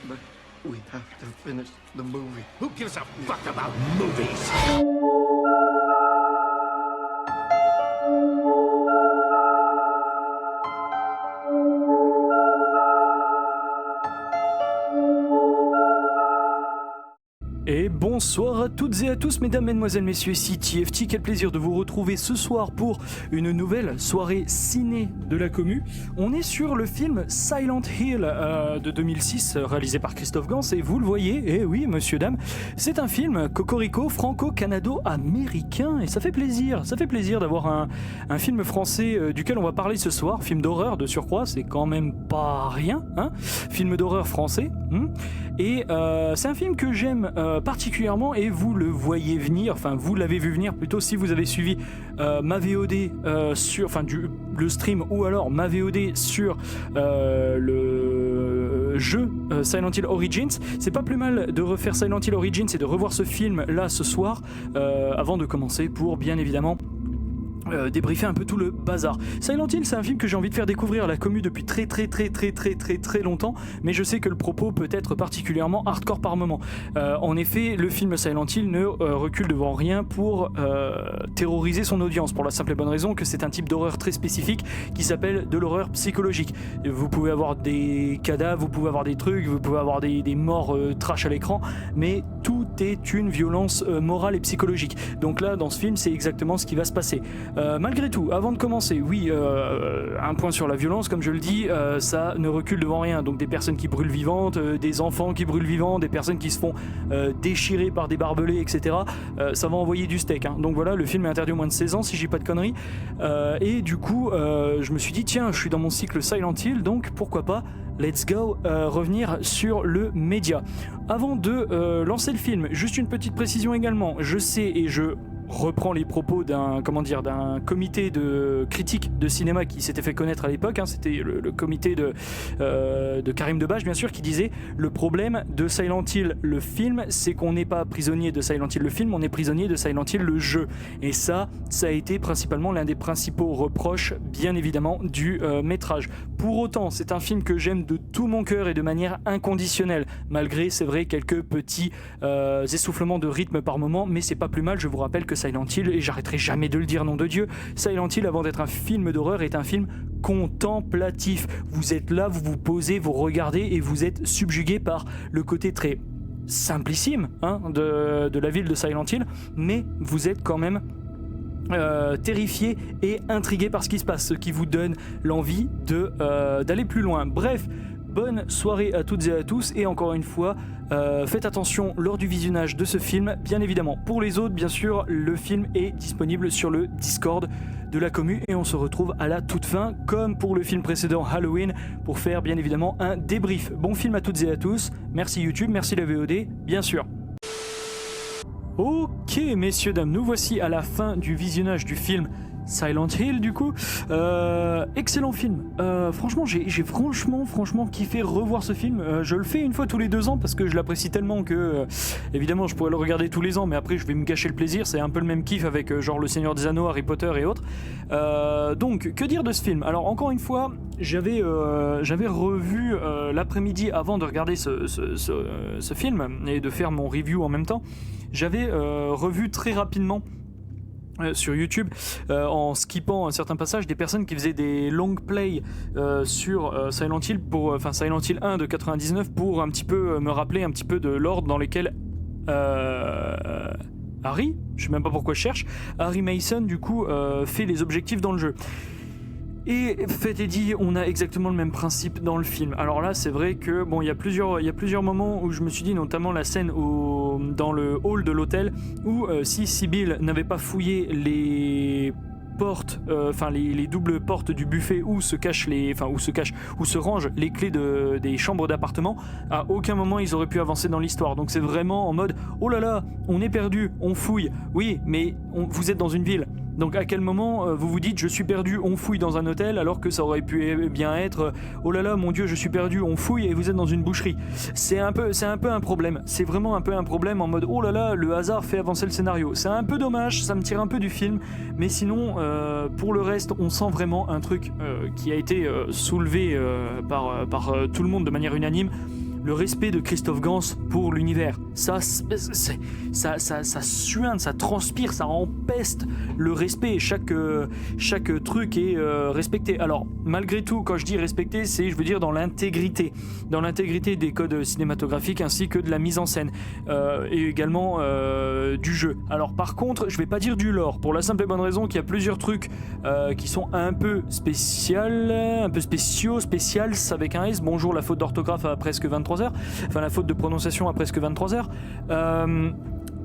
But we have to finish the movie. Who gives a fuck about movies? Et bonsoir à toutes et à tous, mesdames, mesdemoiselles, messieurs, ici TFT, quel plaisir de vous retrouver ce soir pour une nouvelle soirée ciné de la commu. On est sur le film Silent Hill de 2006, réalisé par Christophe Gans, et vous le voyez, et oui, monsieur, dame, c'est un film cocorico franco-canado-américain, et ça fait plaisir d'avoir un film français duquel on va parler ce soir, film d'horreur de surcroît, c'est quand même pas rien, hein, film d'horreur français, et c'est un film que j'aime particulièrement, et vous le voyez venir, enfin vous l'avez vu venir plutôt si vous avez suivi ma VOD sur, enfin le stream, ou alors ma VOD sur le jeu Silent Hill Origins. C'est pas plus mal de refaire Silent Hill Origins et de revoir ce film là ce soir avant de commencer pour bien évidemment débriefer un peu tout le bazar. Silent Hill, c'est un film que j'ai envie de faire découvrir à la commu depuis très longtemps, mais je sais que le propos peut être particulièrement hardcore par moment. En effet, le film Silent Hill ne recule devant rien pour terroriser son audience, pour la simple et bonne raison que c'est un type d'horreur très spécifique qui s'appelle de l'horreur psychologique. Vous pouvez avoir des cadavres, vous pouvez avoir des trucs, vous pouvez avoir des morts trash à l'écran, mais tout est une violence morale et psychologique. Donc là, dans ce film, c'est exactement ce qui va se passer. Malgré tout, avant de commencer, oui, un point sur la violence, comme je le dis, ça ne recule devant rien. Donc des personnes qui brûlent vivantes, des enfants qui brûlent vivants, des personnes qui se font déchirer par des barbelés, etc. Ça va envoyer du steak, hein. Donc voilà, le film est interdit aux moins de 16 ans, si j'ai pas de conneries. Et du coup, je me suis dit, tiens, je suis dans mon cycle Silent Hill, donc pourquoi pas, let's go, revenir sur le média. Avant de lancer le film, juste une petite précision également. Je sais et je reprend les propos d'un comité de critique de cinéma qui s'était fait connaître à l'époque, hein, c'était le comité de Karim Debache bien sûr, qui disait le problème de Silent Hill le film, c'est qu'on n'est pas prisonnier de Silent Hill le film, on est prisonnier de Silent Hill le jeu, et ça a été principalement l'un des principaux reproches bien évidemment du métrage. Pour autant, c'est un film que j'aime de tout mon cœur et de manière inconditionnelle, malgré, c'est vrai, quelques petits essoufflements de rythme par moment, mais c'est pas plus mal. Je vous rappelle que Silent Hill, et j'arrêterai jamais de le dire, nom de Dieu, Silent Hill, avant d'être un film d'horreur, est un film contemplatif. Vous êtes là, vous vous posez, vous regardez, et vous êtes subjugué par le côté très simplissime, hein, de la ville de Silent Hill, mais vous êtes quand même terrifié et intrigué par ce qui se passe, ce qui vous donne l'envie d'aller plus loin. Bref, bonne soirée à toutes et à tous, et encore une fois, faites attention lors du visionnage de ce film, bien évidemment. Pour les autres, bien sûr, le film est disponible sur le Discord de la commu, et on se retrouve à la toute fin, comme pour le film précédent Halloween, pour faire bien évidemment un débrief. Bon film à toutes et à tous, merci YouTube, merci la VOD, bien sûr. Ok, messieurs, dames, nous voici à la fin du visionnage du film Silent Hill, du coup. Excellent film. Franchement, j'ai franchement kiffé revoir ce film. Je le fais une fois tous les 2 ans parce que je l'apprécie tellement que, évidemment, je pourrais le regarder tous les ans, mais après, je vais me gâcher le plaisir. C'est un peu le même kiff avec genre Le Seigneur des Anneaux, Harry Potter et autres. Donc, que dire de ce film? Alors, encore une fois, j'avais revu l'après-midi avant de regarder ce film et de faire mon review en même temps. J'avais revu très rapidement sur YouTube, en skippant un certain passage, des personnes qui faisaient des long plays sur Silent Hill, Silent Hill 1 de 99, pour un petit peu me rappeler un petit peu de l'ordre dans lequel Harry, je sais même pas pourquoi je cherche, Harry Mason du coup fait les objectifs dans le jeu. Et fait et dit, on a exactement le même principe dans le film. Alors là, c'est vrai que bon, il y a plusieurs moments où je me suis dit, notamment la scène dans le hall de l'hôtel, où si Sibyl n'avait pas fouillé les portes, les doubles portes du buffet où se rangent les clés des chambres d'appartement, à aucun moment ils auraient pu avancer dans l'histoire. Donc c'est vraiment en mode, oh là là, on est perdu, on fouille. Oui, mais vous êtes dans une ville. Donc à quel moment vous vous dites je suis perdu, on fouille dans un hôtel, alors que ça aurait pu bien être oh là là mon Dieu je suis perdu, on fouille et vous êtes dans une boucherie. C'est un peu un problème, c'est vraiment un peu un problème en mode oh là là le hasard fait avancer le scénario. C'est un peu dommage, ça me tire un peu du film, mais sinon pour le reste on sent vraiment un truc qui a été soulevé par tout le monde de manière unanime. le respect de Christophe Gans pour l'univers. Ça suinte, ça transpire, ça empeste le respect. Chaque truc est respecté. Alors, malgré tout, quand je dis respecté, je veux dire dans l'intégrité des codes cinématographiques ainsi que de la mise en scène et également du jeu. Alors, par contre, je vais pas dire du lore, pour la simple et bonne raison qu'il y a plusieurs trucs qui sont un peu spéciaux, avec un S. Bonjour, la faute d'orthographe à presque 23h. Enfin, la faute de prononciation à presque 23h.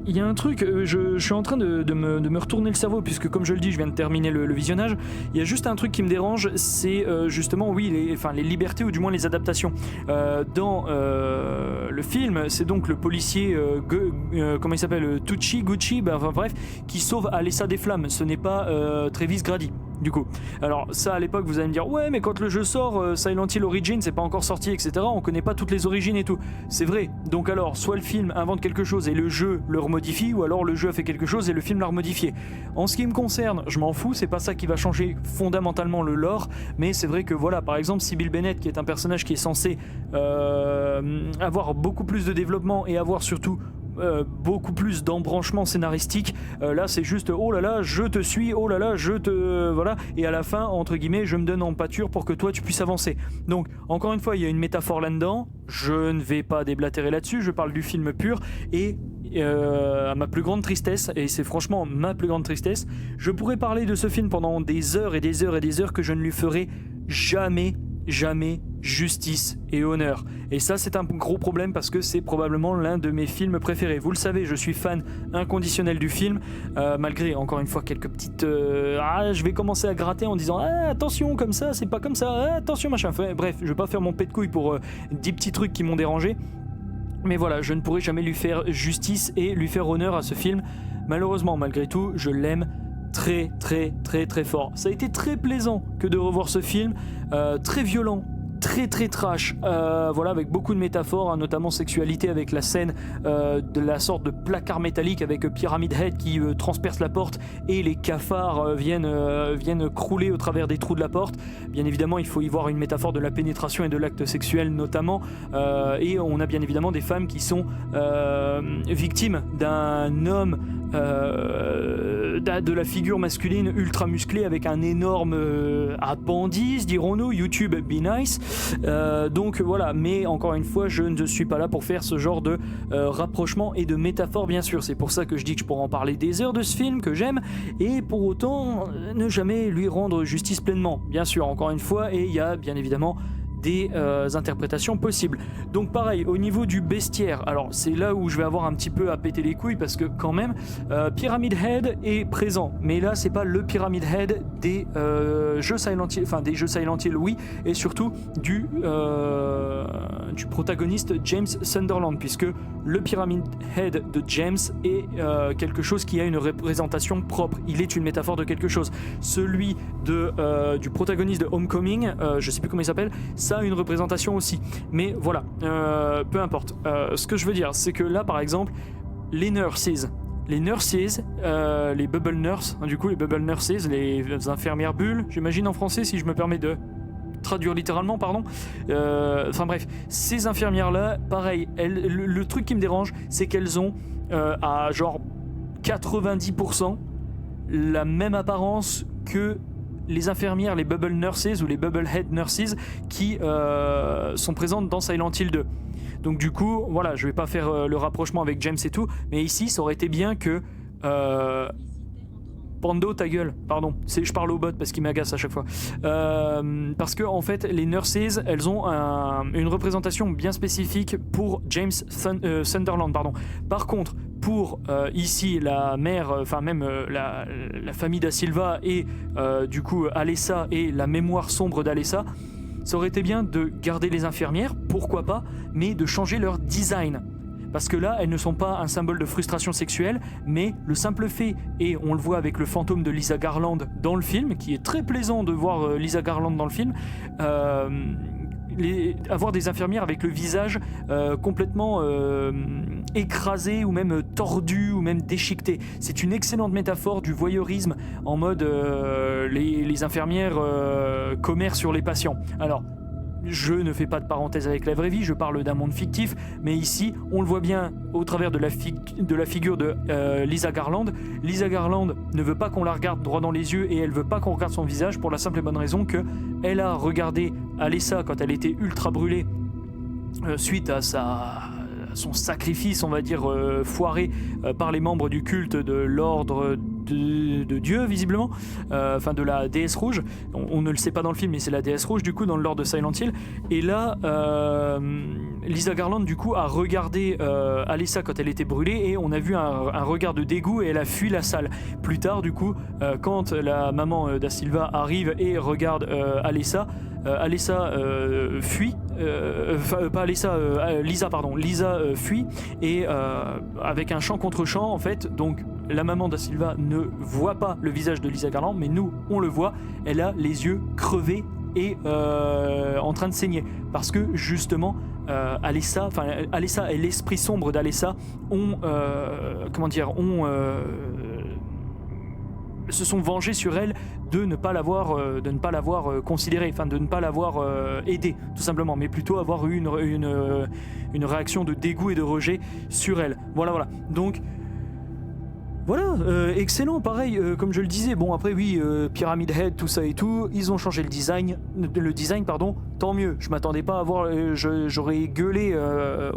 Il y a un truc, je suis en train de me retourner le cerveau, puisque comme je le dis, je viens de terminer le visionnage. Il y a juste un truc qui me dérange, c'est justement, oui, les libertés, ou du moins les adaptations. Dans le film, c'est donc le policier, comment il s'appelle, Gucci, enfin bref, qui sauve Alessa des Flammes. Ce n'est pas Travis Grady. Du coup, alors ça à l'époque vous allez me dire ouais mais quand le jeu sort, Silent Hill Origins c'est pas encore sorti etc, on connaît pas toutes les origines et tout, c'est vrai, donc alors soit le film invente quelque chose et le jeu le remodifie, ou alors le jeu a fait quelque chose et le film l'a remodifié. En ce qui me concerne, je m'en fous, c'est pas ça qui va changer fondamentalement le lore, mais c'est vrai que voilà, par exemple Sybil Bennett qui est un personnage qui est censé avoir beaucoup plus de développement et avoir surtout beaucoup plus d'embranchement scénaristique, là c'est juste oh là là je te suis, oh là là je te voilà, et à la fin entre guillemets je me donne en pâture pour que toi tu puisses avancer. Donc encore une fois il y a une métaphore là-dedans, je ne vais pas déblatérer là-dessus, je parle du film pur et à ma plus grande tristesse, et c'est franchement ma plus grande tristesse, je pourrais parler de ce film pendant des heures et des heures et des heures que je ne lui ferai jamais justice et honneur. Et ça c'est un gros problème parce que c'est probablement l'un de mes films préférés. Vous le savez, je suis fan inconditionnel du film, malgré encore une fois quelques petites... je vais commencer à gratter en disant attention comme ça, c'est pas comme ça, attention machin. Enfin, bref, je vais pas faire mon pet de couille pour 10 petits trucs qui m'ont dérangé. Mais voilà, je ne pourrai jamais lui faire justice et lui faire honneur à ce film. Malheureusement, malgré tout, je l'aime très fort. Ça a été très plaisant que de revoir ce film, très violent, très trash, voilà, avec beaucoup de métaphores, hein, notamment sexualité avec la scène de la sorte de placard métallique avec Pyramid Head qui transperce la porte et les cafards viennent crouler au travers des trous de la porte. Bien évidemment il faut y voir une métaphore de la pénétration et de l'acte sexuel notamment, et on a bien évidemment des femmes qui sont victimes d'un homme, de la figure masculine ultra musclée avec un énorme appendice, dirons-nous, YouTube be nice. Donc voilà, mais encore une fois je ne suis pas là pour faire ce genre de rapprochement et de métaphore, bien sûr. C'est pour ça que je dis que je pourrais en parler des heures de ce film que j'aime, et pour autant ne jamais lui rendre justice pleinement, bien sûr, encore une fois, et il y a bien évidemment des interprétations possibles. Donc pareil, au niveau du bestiaire, alors c'est là où je vais avoir un petit peu à péter les couilles parce que quand même, Pyramid Head est présent, mais là c'est pas le Pyramid Head des jeux Silent Hill, enfin des jeux Silent Hill oui, et surtout du protagoniste James Sunderland, puisque le Pyramid Head de James est quelque chose qui a une représentation propre, il est une métaphore de quelque chose. Celui du protagoniste de Homecoming, je sais plus comment il s'appelle, ça a une représentation aussi, mais voilà, peu importe. Ce que je veux dire, c'est que là par exemple les nurses, les bubble nurses, du coup les bubble nurses, les infirmières bulles, j'imagine en français si je me permets de traduire littéralement, pardon. Enfin bref, ces infirmières-là, pareil, le truc qui me dérange, c'est qu'elles ont à genre 90% la même apparence que les infirmières, les bubble nurses ou les bubble head nurses qui sont présentes dans Silent Hill 2. Donc du coup, voilà, je vais pas faire le rapprochement avec James et tout, mais ici, ça aurait été bien que... Pando, ta gueule, pardon, je parle au bot parce qu'il m'agace à chaque fois. Parce que en fait, les nurses, elles ont une représentation bien spécifique pour James Sunderland, pardon. Par contre, pour ici la mère, enfin même la famille da Silva et du coup Alessa et la mémoire sombre d'Alessa, ça aurait été bien de garder les infirmières, pourquoi pas, mais de changer leur design. Parce que là, elles ne sont pas un symbole de frustration sexuelle, mais le simple fait, et on le voit avec le fantôme de Lisa Garland dans le film, qui est très plaisant de voir Lisa Garland dans le film, avoir des infirmières avec le visage complètement écrasé ou même tordu ou même déchiqueté. C'est une excellente métaphore du voyeurisme en mode les infirmières commèrent sur les patients. Alors, je ne fais pas de parenthèse avec la vraie vie, je parle d'un monde fictif, mais ici, on le voit bien au travers de la figure de Lisa Garland. Lisa Garland ne veut pas qu'on la regarde droit dans les yeux et elle veut pas qu'on regarde son visage pour la simple et bonne raison que elle a regardé Alessa quand elle était ultra brûlée suite à son sacrifice, on va dire, foiré par les membres du culte de l'ordre de Dieu, visiblement, enfin de la déesse rouge. On ne le sait pas dans le film, mais c'est la déesse rouge, du coup, dans l'ordre de Silent Hill. Et là, Lisa Garland, du coup, a regardé Alessa quand elle était brûlée, et on a vu un regard de dégoût, et elle a fui la salle. Plus tard, du coup, quand la maman Da Silva arrive et regarde Alessa, Alessa fuit, pas Alessa, Lisa fuit, et avec un chant contre chant, en fait, donc la maman Da Silva ne voit pas le visage de Lisa Garland, mais nous on le voit, elle a les yeux crevés et en train de saigner, parce que justement Alessa et l'esprit sombre d'Alessa se sont vengés sur elle de ne pas l'avoir considérée, enfin de ne pas l'avoir aidée, tout simplement, mais plutôt avoir eu une réaction de dégoût et de rejet sur elle. Voilà. Donc voilà, excellent, pareil, comme je le disais. Bon, après oui, Pyramid Head, tout ça et tout, ils ont changé le design, tant mieux. Je m'attendais pas à voir, j'aurais gueulé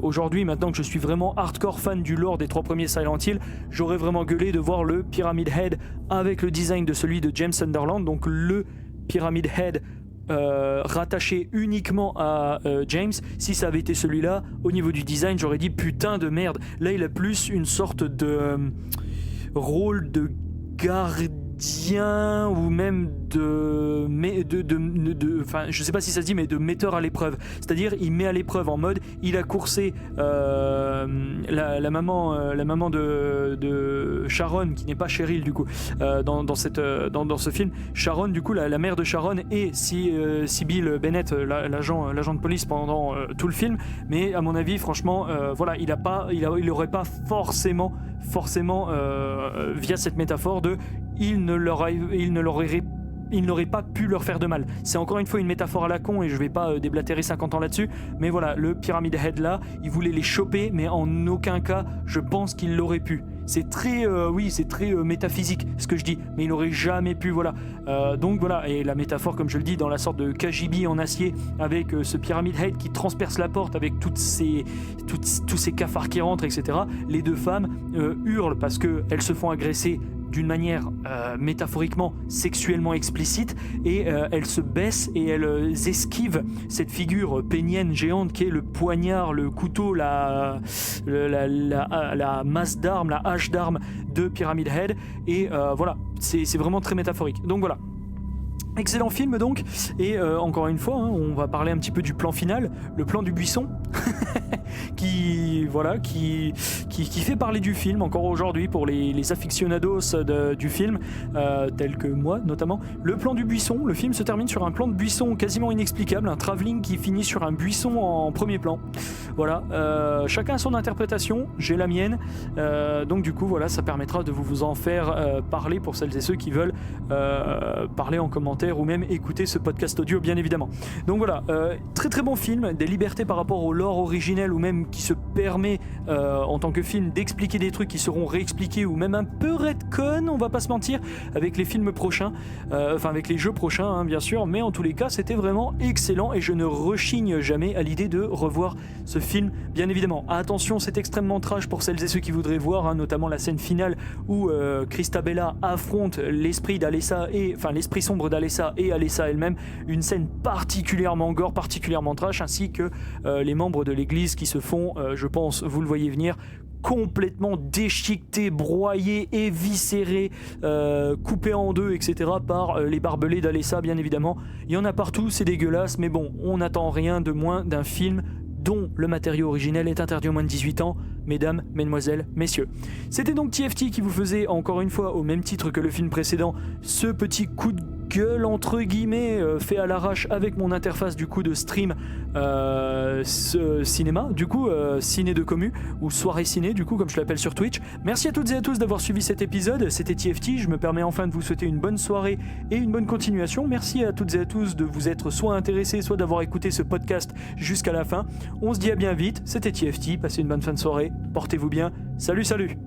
aujourd'hui, maintenant que je suis vraiment hardcore fan du lore des 3 premiers Silent Hill, j'aurais vraiment gueulé de voir le Pyramid Head avec le design de celui de James Sunderland, donc le Pyramid Head rattaché uniquement à James. Si ça avait été celui-là, au niveau du design, j'aurais dit putain de merde. Là, il a plus une sorte de rôle de gardien ou même enfin je sais pas si ça se dit, mais de metteur à l'épreuve, c'est-à-dire il met à l'épreuve en mode il a coursé la maman de Sharon, qui n'est pas Cheryl du coup, dans ce film. Sharon, du coup, la mère de Sharon, et Sybil Bennett, l'agent de police pendant tout le film, mais à mon avis franchement voilà, il aurait pas forcément via cette métaphore de il n'aurait pas pu leur faire de mal. C'est encore une fois une métaphore à la con et je vais pas déblatérer 50 ans là-dessus, mais voilà, le Pyramid Head là, il voulait les choper, mais en aucun cas je pense qu'il l'aurait pu. C'est très métaphysique ce que je dis, mais il n'aurait jamais pu, voilà. Donc voilà, et la métaphore, comme je le dis, dans la sorte de KGB en acier, avec ce Pyramid Head qui transperce la porte avec tous ces cafards qui rentrent, etc. Les 2 femmes hurlent parce qu'elles se font agresser d'une manière métaphoriquement sexuellement explicite, et elles se baissent et elles esquivent cette figure pénienne géante qui est le poignard, le couteau, la masse d'armes, la hache d'armes de Pyramid Head, et voilà, c'est vraiment très métaphorique. Donc voilà, excellent film donc, et encore une fois, on va parler un petit peu du plan final, le plan du buisson qui fait parler du film encore aujourd'hui pour les aficionados du film, tels que moi notamment. Le plan du buisson, le film se termine sur un plan de buisson quasiment inexplicable, un travelling qui finit sur un buisson en premier plan. Voilà, chacun a son interprétation, j'ai la mienne, donc du coup voilà, ça permettra de vous en faire parler pour celles et ceux qui veulent parler en commentaire ou même écouter ce podcast audio, bien évidemment. Donc voilà, très très bon film, des libertés par rapport au lore originel, ou même qui se permet en tant que film d'expliquer des trucs qui seront réexpliqués ou même un peu retcon, on va pas se mentir, avec les films prochains, avec les jeux prochains bien sûr, mais en tous les cas c'était vraiment excellent et je ne rechigne jamais à l'idée de revoir ce film, bien évidemment. Attention, c'est extrêmement trash pour celles et ceux qui voudraient voir, notamment la scène finale où Christabella affronte l'esprit d'Alessa, l'esprit sombre d'Alessa et Alessa elle-même, une scène particulièrement gore, particulièrement trash, ainsi que les membres de l'église qui se font, je pense, vous le voyez venir, complètement déchiquetés, broyés, éviscérés, coupés en deux, etc. par les barbelés d'Alessa, bien évidemment. Il y en a partout, c'est dégueulasse, mais bon, on n'attend rien de moins d'un film dont le matériau originel est interdit aux moins de 18 ans, mesdames, mesdemoiselles, messieurs. C'était donc TFT qui vous faisait, encore une fois, au même titre que le film précédent, ce petit coup de gueule entre guillemets fait à l'arrache avec mon interface du coup de stream cinéma, du coup ciné de commu ou soirée ciné du coup comme je l'appelle sur Twitch. Merci à toutes et à tous d'avoir suivi cet épisode, c'était TFT, je me permets enfin de vous souhaiter une bonne soirée et une bonne continuation. Merci à toutes et à tous de vous être soit intéressés, soit d'avoir écouté ce podcast jusqu'à la fin. On se dit à bien vite, c'était TFT, passez une bonne fin de soirée, portez-vous bien, salut salut.